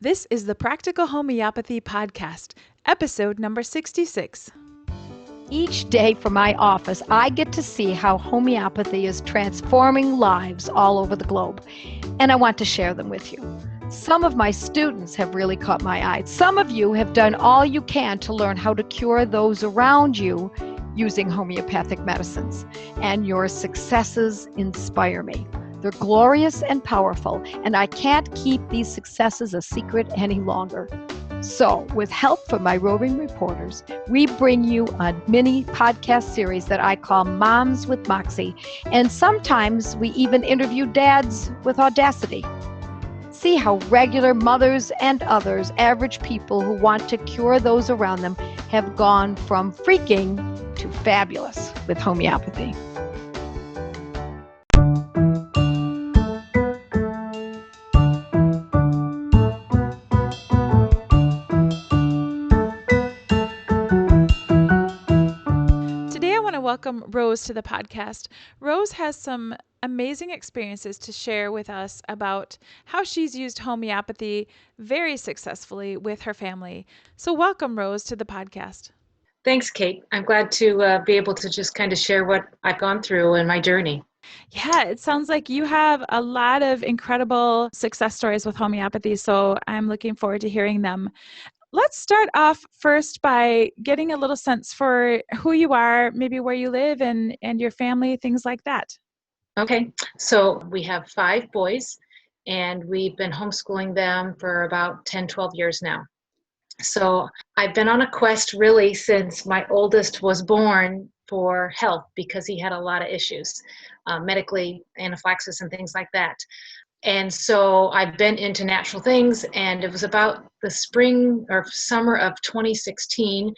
This is the Practical Homeopathy Podcast, episode number 66. Each day from my office, I get to see how homeopathy is transforming lives all over the globe, and I want to share them with you. Some of my students have really caught my eye. Some of you have done all you can to learn how to cure those around you using homeopathic medicines, and your successes inspire me. They're glorious and powerful, and I can't keep these successes a secret any longer. So, with help from my roving reporters, we bring you a mini podcast series that I call Moms with Moxie, and sometimes we even interview dads with Audacity. See how regular mothers and others, average people who want to cure those around them, have gone from freaking to fabulous with homeopathy. Welcome Rose to the podcast. Rose has some amazing experiences to share with us about how she's used homeopathy very successfully with her family. So welcome, Rose, to the podcast. Thanks, Kate. I'm glad to be able to just kind of share what I've gone through in my journey. Yeah, it sounds like you have a lot of incredible success stories with homeopathy, so I'm looking forward to hearing them. Let's start off first by getting a little sense for who you are, maybe where you live and your family, things like that. Okay, so we have 5 boys, and we've been homeschooling them for about 10, 12 years now. So I've been on a quest really since my oldest was born for health because he had a lot of issues, medically, anaphylaxis and things like that. And so I've been into natural things, and it was about the spring or summer of 2016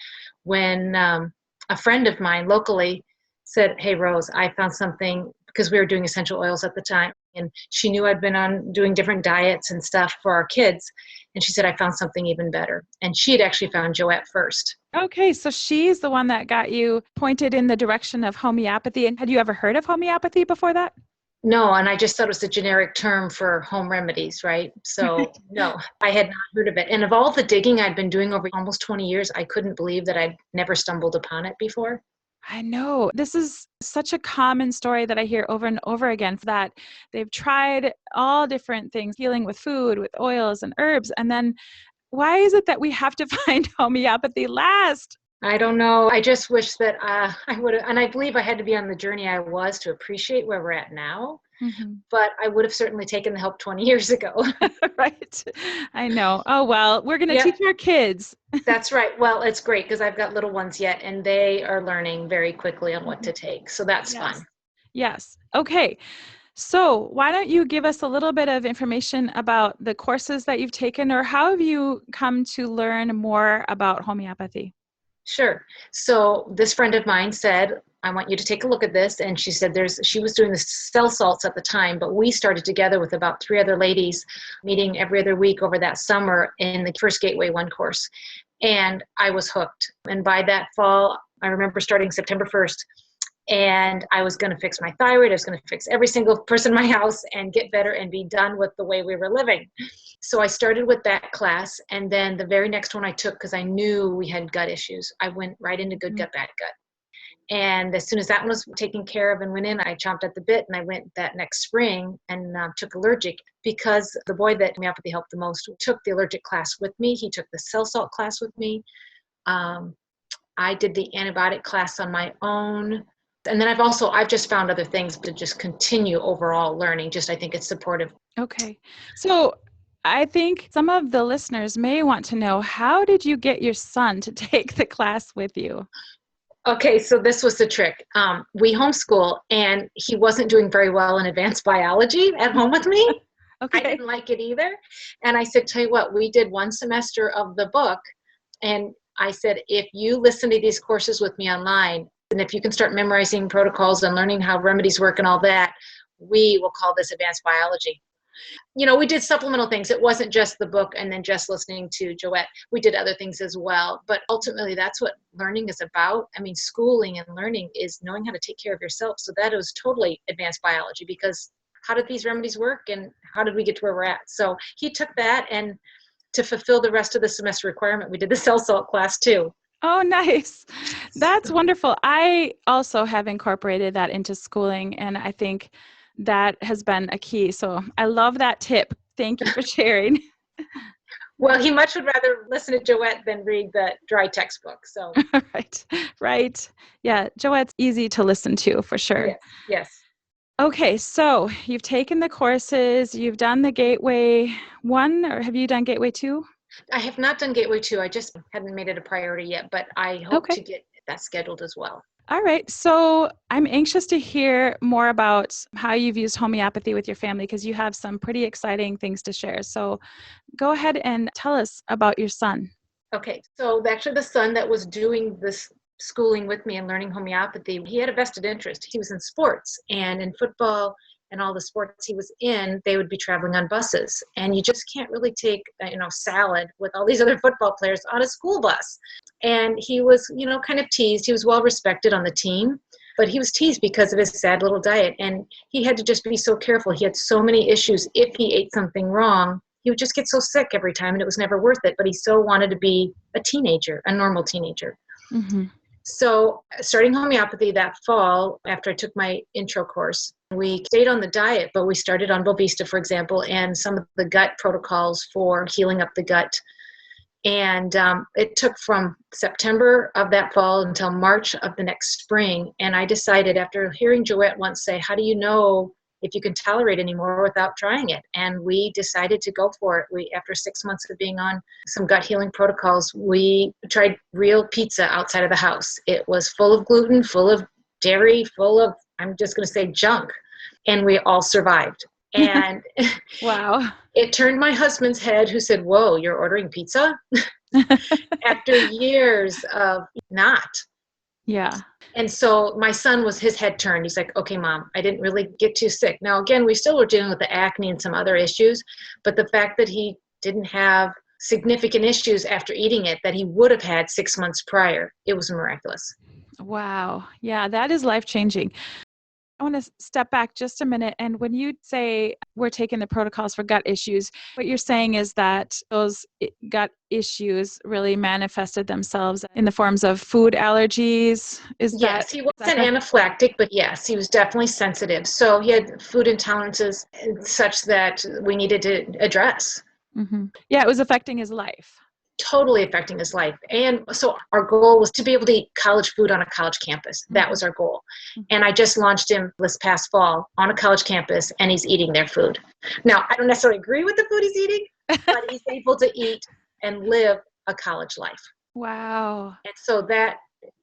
when a friend of mine locally said, "Hey, Rose, I found something," because we were doing essential oils at the time, and she knew I'd been on doing different diets and stuff for our kids. And she said, "I found something even better." And she had actually found Joette first. Okay, so she's the one that got you pointed in the direction of homeopathy. And had you ever heard of homeopathy before that? No, and I just thought it was a generic term for home remedies, right? So no, I had not heard of it. And of all the digging I'd been doing over almost 20 years, I couldn't believe that I'd never stumbled upon it before. I know. This is such a common story that I hear over and over again, that they've tried all different things, healing with food, with oils and herbs. And then why is it that we have to find homeopathy last? I don't know. I just wish that I would have, and I believe I had to be on the journey I was to appreciate where we're at now. Mm-hmm. But I would have certainly taken the help 20 years ago. Right. I know. Oh, well, we're going to teach our kids. That's right. Well, it's great because I've got little ones yet, and they are learning very quickly on what to take. So that's fun. Yes. Okay. So why don't you give us a little bit of information about the courses that you've taken, or how have you come to learn more about homeopathy? Sure. So this friend of mine said, "I want you to take a look at this." And she said she was doing the cell salts at the time, but we started together with about 3 other ladies, meeting every other week over that summer in the first Gateway 1 course. And I was hooked. And by that fall, I remember starting September 1st, and I was going to fix my thyroid. I was going to fix every single person in my house and get better and be done with the way we were living. So I started with that class, and then the very next one I took, because I knew we had gut issues, I went right into good gut, bad gut. And as soon as that one was taken care of and went in, I chomped at the bit, and I went that next spring and took allergic, because the boy that homeopathy helped the most took the allergic class with me. He took the cell salt class with me. I did the antibiotic class on my own. And then I've just found other things to just continue overall learning. I think it's supportive. Okay. So I think some of the listeners may want to know, how did you get your son to take the class with you? Okay, so this was the trick. We homeschool, and he wasn't doing very well in advanced biology at home with me. Okay. I didn't like it either. And I said, "Tell you what, we did 1 semester of the book." And I said, "If you listen to these courses with me online, and if you can start memorizing protocols and learning how remedies work and all that, we will call this advanced biology." We did supplemental things. It wasn't just the book and then just listening to Joette. We did other things as well. But ultimately, that's what learning is about. I mean, schooling and learning is knowing how to take care of yourself. So that was totally advanced biology, because how did these remedies work and how did we get to where we're at? So he took that, and to fulfill the rest of the semester requirement, we did the cell salt class too. Oh, nice. That's wonderful. I also have incorporated that into schooling, and I think that has been a key. So I love that tip. Thank you for sharing. Well, he much would rather listen to Joette than read the dry textbook. So Right. Yeah, Joette's easy to listen to for sure. yes, yes. Okay, so you've taken the courses, you've done the Gateway 1, or have you done Gateway 2? I have not done Gateway 2. I just hadn't made it a priority yet, but I hope Okay. to get that scheduled as well. All right. So I'm anxious to hear more about how you've used homeopathy with your family because you have some pretty exciting things to share. So go ahead and tell us about your son. Okay, so actually the son that was doing this schooling with me and learning homeopathy, he had a vested interest. He was in sports and in football and all the sports he was in, they would be traveling on buses. And you just can't really take, salad with all these other football players on a school bus. And he was, kind of teased. He was well respected on the team, but he was teased because of his sad little diet. And he had to just be so careful. He had so many issues. If he ate something wrong, he would just get so sick every time, and it was never worth it. But he so wanted to be a teenager, a normal teenager. Mm-hmm. So starting homeopathy that fall, after I took my intro course, we stayed on the diet, but we started on Bovista, for example, and some of the gut protocols for healing up the gut. And it took from September of that fall until March of the next spring. And I decided, after hearing Joette once say, how do you know if you can tolerate anymore without trying it? And we decided to go for it. After 6 months of being on some gut healing protocols, we tried real pizza outside of the house. It was full of gluten, full of dairy, full of, I'm just going to say, junk. And we all survived. And wow. It turned my husband's head, who said, whoa, you're ordering pizza? After years of not. Yeah. And so my son his head turned. He's like, okay, Mom, I didn't really get too sick. Now, again, we still were dealing with the acne and some other issues, but the fact that he didn't have significant issues after eating it that he would have had 6 months prior, it was miraculous. Wow. Yeah, that is life-changing. I want to step back just a minute. And when you say we're taking the protocols for gut issues, what you're saying is that those gut issues really manifested themselves in the forms of food allergies. Yes, he wasn't anaphylactic, but yes, he was definitely sensitive. So he had food intolerances such that we needed to address. Mm-hmm. Yeah, it was affecting his life. Totally affecting his life. And so our goal was to be able to eat college food on a college campus. That was our goal. And I just launched him this past fall on a college campus, and he's eating their food. Now, I don't necessarily agree with the food he's eating, but he's able to eat and live a college life. Wow. And so that,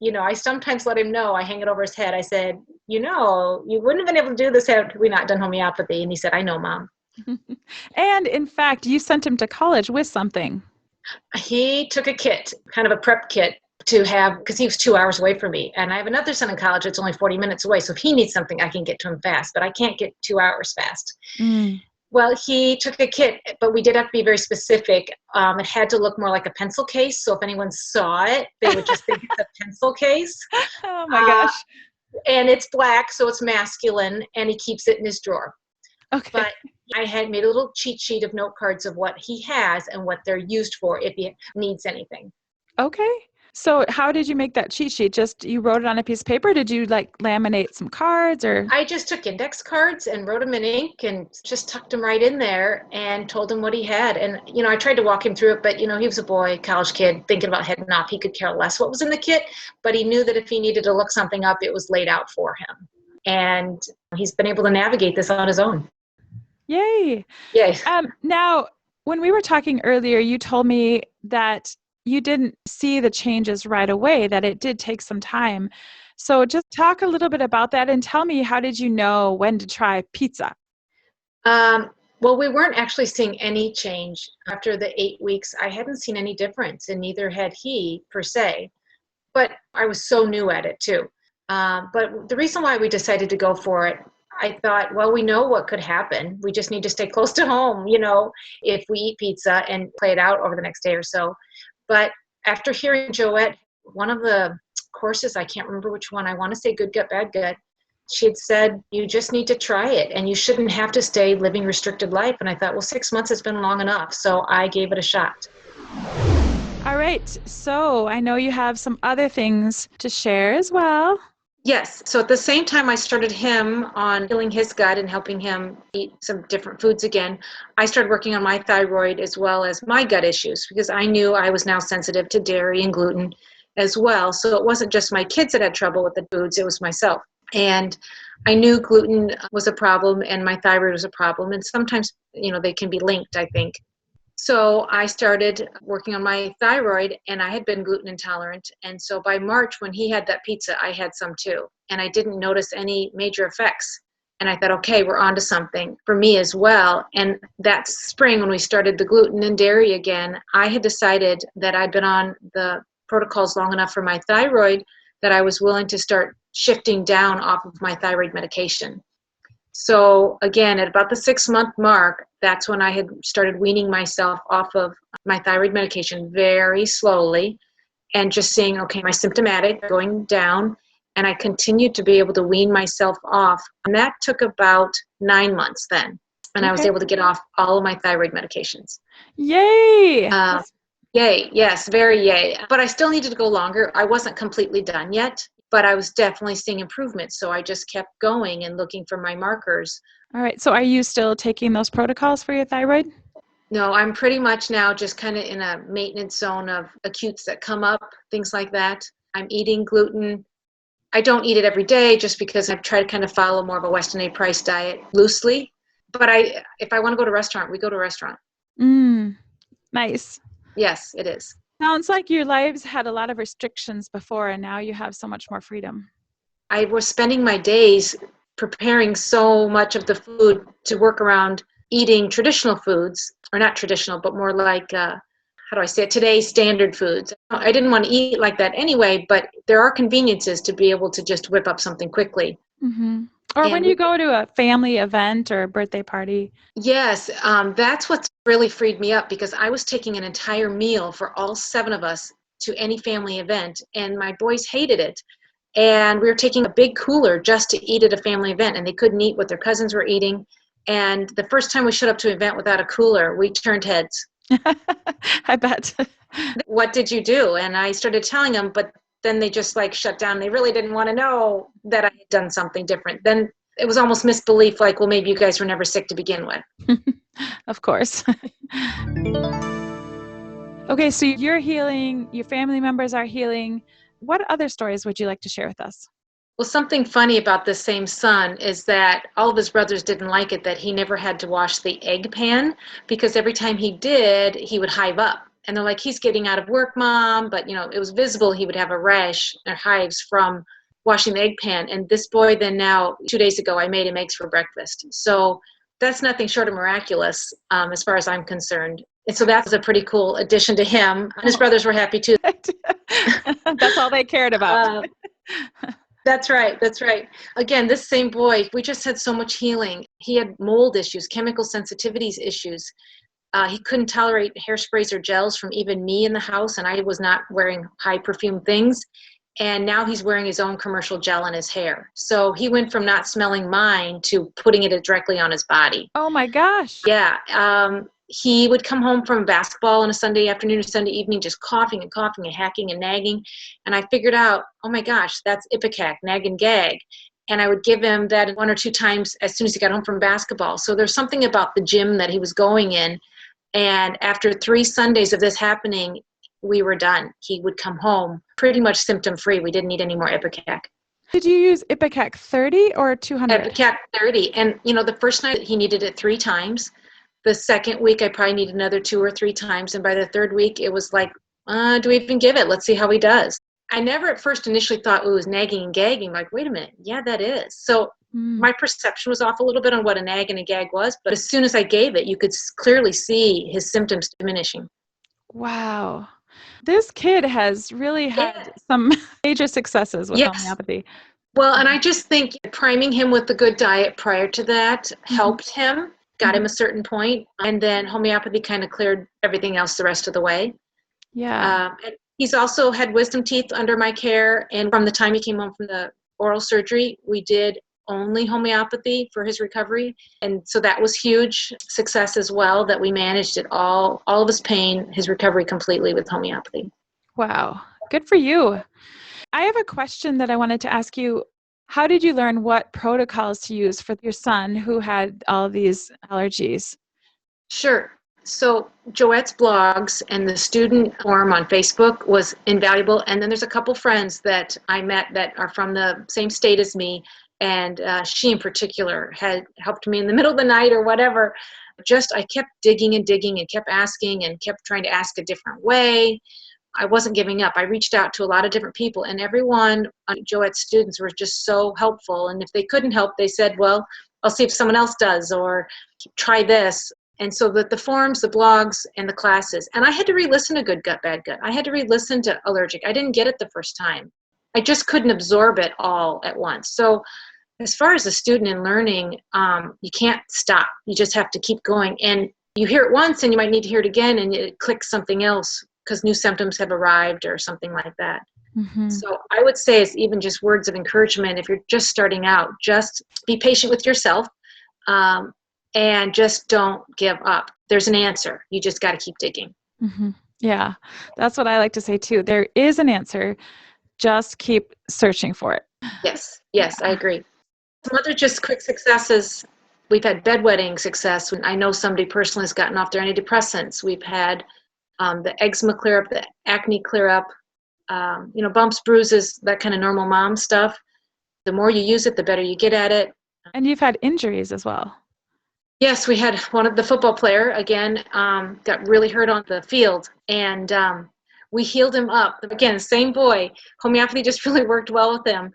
I sometimes let him know, I hang it over his head. I said, you wouldn't have been able to do this had we not done homeopathy. And he said, I know, Mom. And in fact, you sent him to college with something. He took a kit, kind of a prep kit to have, because he was 2 hours away from me. And I have another son in college that's only 40 minutes away. So if he needs something, I can get to him fast, but I can't get 2 hours fast. Well, he took a kit, but we did have to be very specific. It had to look more like a pencil case. So if anyone saw it, they would just think it's a pencil case. Oh my gosh. And it's black, so it's masculine, and he keeps it in his drawer. Okay. But I had made a little cheat sheet of note cards of what he has and what they're used for if he needs anything. Okay. So how did you make that cheat sheet? Just you wrote it on a piece of paper? Did you laminate some cards or? I just took index cards and wrote them in ink and just tucked them right in there and told him what he had. And, I tried to walk him through it, but, he was a boy, college kid, thinking about heading off. He could care less what was in the kit, but he knew that if he needed to look something up, it was laid out for him. And he's been able to navigate this on his own. Yay. Yay. Now, when we were talking earlier, you told me that you didn't see the changes right away, that it did take some time. So just talk a little bit about that and tell me, how did you know when to try pizza? Well, we weren't actually seeing any change. After the 8 weeks, I hadn't seen any difference, and neither had he per se. But I was so new at it too. But the reason why we decided to go for it, I thought, well, we know what could happen. We just need to stay close to home, if we eat pizza and play it out over the next day or so. But after hearing Joette, one of the courses, I can't remember which one, I want to say Good Gut, Bad Gut, she had said, you just need to try it and you shouldn't have to stay living restricted life. And I thought, well, 6 months has been long enough. So I gave it a shot. All right. So I know you have some other things to share as well. Yes. So at the same time I started him on healing his gut and helping him eat some different foods again, I started working on my thyroid as well as my gut issues because I knew I was now sensitive to dairy and gluten as well. So it wasn't just my kids that had trouble with the foods, it was myself. And I knew gluten was a problem and my thyroid was a problem. And sometimes, they can be linked, I think. So I started working on my thyroid and I had been gluten intolerant. And so by March, when he had that pizza, I had some too. And I didn't notice any major effects. And I thought, okay, we're on to something for me as well. And that spring, when we started the gluten and dairy again, I had decided that I'd been on the protocols long enough for my thyroid that I was willing to start shifting down off of my thyroid medication. So again, at about the 6-month mark, that's when I had started weaning myself off of my thyroid medication very slowly and just seeing, okay, my symptomatic going down. And I continued to be able to wean myself off. And that took about 9 months then. And I was able to get off all of my thyroid medications. Yay! Yay. Yes, very yay. But I still needed to go longer. I wasn't completely done yet, but I was definitely seeing improvement. So I just kept going and looking for my markers. All right. So are you still taking those protocols for your thyroid? No, I'm pretty much now just kind of in a maintenance zone of acutes that come up, things like that. I'm eating gluten. I don't eat it every day just because I try to kind of follow more of a Weston A. Price diet loosely. But if I want to go to a restaurant, we go to a restaurant. Nice. Yes, it is. Sounds like your lives had a lot of restrictions before, and now you have so much more freedom. I was spending my days preparing so much of the food to work around eating traditional foods, or not traditional, but more like, how do I say it, today's standard foods. I didn't want to eat like that anyway, but there are conveniences to be able to just whip up something quickly. Mm-hmm. Or when you go to a family event or a birthday party. Yes, that's what's really freed me up because I was taking an entire meal for all 7 of us to any family event, and my boys hated it. And we were taking a big cooler just to eat at a family event, and they couldn't eat what their cousins were eating. And the first time we showed up to an event without a cooler, we turned heads. I bet. What did you do? And I started telling them, but then they just shut down. They really didn't want to know that I had done something different. Then it was almost misbelief, like, well, maybe you guys were never sick to begin with. Of course. Okay, so you're healing, your family members are healing. What other stories would you like to share with us? Well, something funny about this same son is that all of his brothers didn't like it that he never had to wash the egg pan because every time he did, he would hive up. And they're like, he's getting out of work, Mom. But, it was visible he would have a rash or hives from washing the egg pan. And this boy then now, 2 days ago, I made him eggs for breakfast. So that's nothing short of miraculous as far as I'm concerned. And so that was a pretty cool addition to him. And his brothers were happy too. That's all they cared about. That's right. That's right. Again, this same boy, we just had so much healing. He had mold issues, chemical sensitivities issues. He couldn't tolerate hairsprays or gels from even me in the house, and I was not wearing high perfume things. And now he's wearing his own commercial gel in his hair. So he went from not smelling mine to putting it directly on his body. Oh my gosh. Yeah. He would come home from basketball on a Sunday afternoon or Sunday evening just coughing and coughing and hacking and nagging. And I figured out, oh my gosh, that's Ipecac, nag and gag. And I would give him that 1 or 2 times as soon as he got home from basketball. So there's something about the gym that he was going in. And after 3 Sundays of this happening, we were done. He would come home pretty much symptom-free. We didn't need any more Ipecac. Did you use Ipecac 30 or 200? Ipecac 30. And, the first night he needed it 3 times. The second week, I probably needed another 2 or 3 times. And by the 3rd week, it was like, do we even give it? Let's see how he does. I never at first initially thought it was nagging and gagging. Like, wait a minute. Yeah, that is. So my perception was off a little bit on what a nag and a gag was. But as soon as I gave it, you could clearly see his symptoms diminishing. Wow. This kid has really had some major successes with homeopathy. Well, and I just think priming him with the good diet prior to that helped him, got him a certain point, and then homeopathy kind of cleared everything else the rest of the way. Yeah. And he's also had wisdom teeth under my care, and from the time he came home from the oral surgery, we did only homeopathy for his recovery. And so that was huge success as well, that we managed it all of his pain, his recovery completely with homeopathy. Wow. Good for you. I have a question that I wanted to ask you. How did you learn what protocols to use for your son who had all these allergies? Sure. So Joette's blogs and the student forum on Facebook was invaluable. And then there's a couple friends that I met that are from the same state as me. And she in particular had helped me in the middle of the night or whatever. I kept digging and digging and kept asking and kept trying to ask a different way. I wasn't giving up. I reached out to a lot of different people, and everyone, Joette's students, were just so helpful. And if they couldn't help, they said, well, I'll see if someone else does, or try this. And so the forums, the blogs, and the classes. And I had to re-listen to Good Gut, Bad Gut. I had to re-listen to Allergic. I didn't get it the first time. I just couldn't absorb it all at once. So as far as a student in learning, you can't stop. You just have to keep going. And you hear it once, and you might need to hear it again, and it clicks something else because new symptoms have arrived or something like that. Mm-hmm. So I would say it's even just words of encouragement. If you're just starting out, just be patient with yourself. And just don't give up. There's an answer. You just got to keep digging. Mm-hmm. Yeah, that's what I like to say too. There is an answer. Just keep searching for it. Yes, yeah. I agree. Some other just quick successes. We've had bedwetting success. I know somebody personally has gotten off their antidepressants. We've had the eczema clear up, the acne clear up, bumps, bruises, that kind of normal mom stuff. The more you use it, the better you get at it. And you've had injuries as well. Yes, we had one of the football player, again, got really hurt on the field, and we healed him up. Again, same boy. Homeopathy just really worked well with him.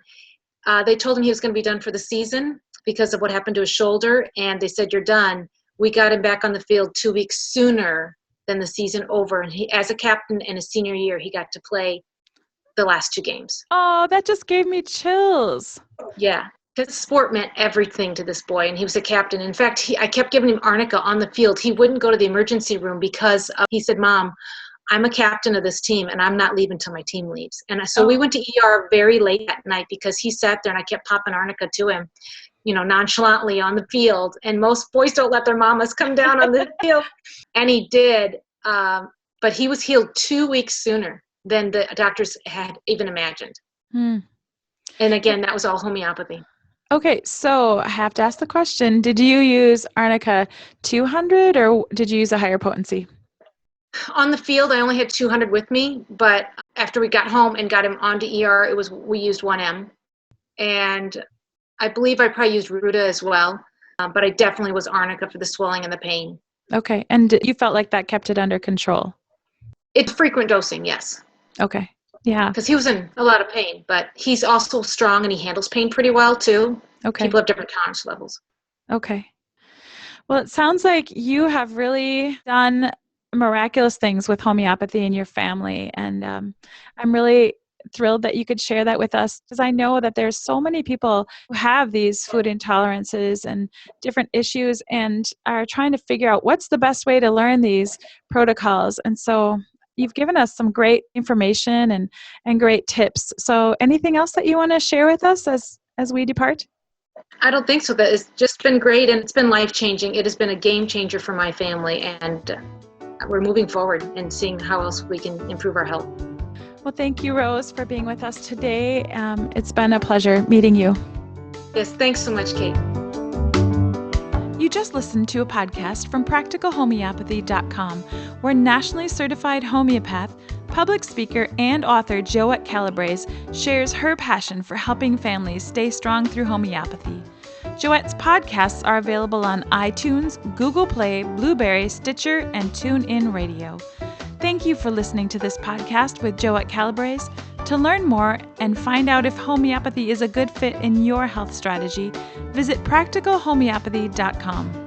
They told him he was going to be done for the season because of what happened to his shoulder, and they said, you're done. We got him back on the field 2 weeks sooner than the season over, and he, as a captain in his senior year, he got to play the last 2 games. Oh, that just gave me chills. Yeah. Because sport meant everything to this boy, and he was a captain. In fact, I kept giving him arnica on the field. He wouldn't go to the emergency room because he said, Mom, I'm a captain of this team, and I'm not leaving till my team leaves. And so we went to ER very late at night because he sat there, and I kept popping arnica to him, nonchalantly on the field. And most boys don't let their mamas come down on the field. And he did, but he was healed 2 weeks sooner than the doctors had even imagined. And again, that was all homeopathy. Okay, so I have to ask the question, did you use Arnica 200 or did you use a higher potency? On the field, I only had 200 with me, but after we got home and got him onto ER, we used 1M. And I believe I probably used Ruta as well, but I definitely was Arnica for the swelling and the pain. Okay, and you felt like that kept it under control? It's frequent dosing, yes. Okay. Yeah. Because he was in a lot of pain, but he's also strong and he handles pain pretty well too. Okay. People have different tolerance levels. Okay. Well, it sounds like you have really done miraculous things with homeopathy in your family. And I'm really thrilled that you could share that with us because I know that there's so many people who have these food intolerances and different issues and are trying to figure out what's the best way to learn these protocols. And so you've given us some great information and great tips. So anything else that you want to share with us as we depart? I don't think so. That it's just been great and it's been life-changing. It has been a game changer for my family, and we're moving forward and seeing how else we can improve our health. Well, thank you, Rose, for being with us today. It's been a pleasure meeting you. Yes, thanks so much, Kate. You just listened to a podcast from practicalhomeopathy.com, where nationally certified homeopath, public speaker, and author Joette Calabrese shares her passion for helping families stay strong through homeopathy. Joette's podcasts are available on iTunes, Google Play, Blueberry, Stitcher, and TuneIn Radio. Thank you for listening to this podcast with Joette Calabrese. To learn more and find out if homeopathy is a good fit in your health strategy, visit practicalhomeopathy.com.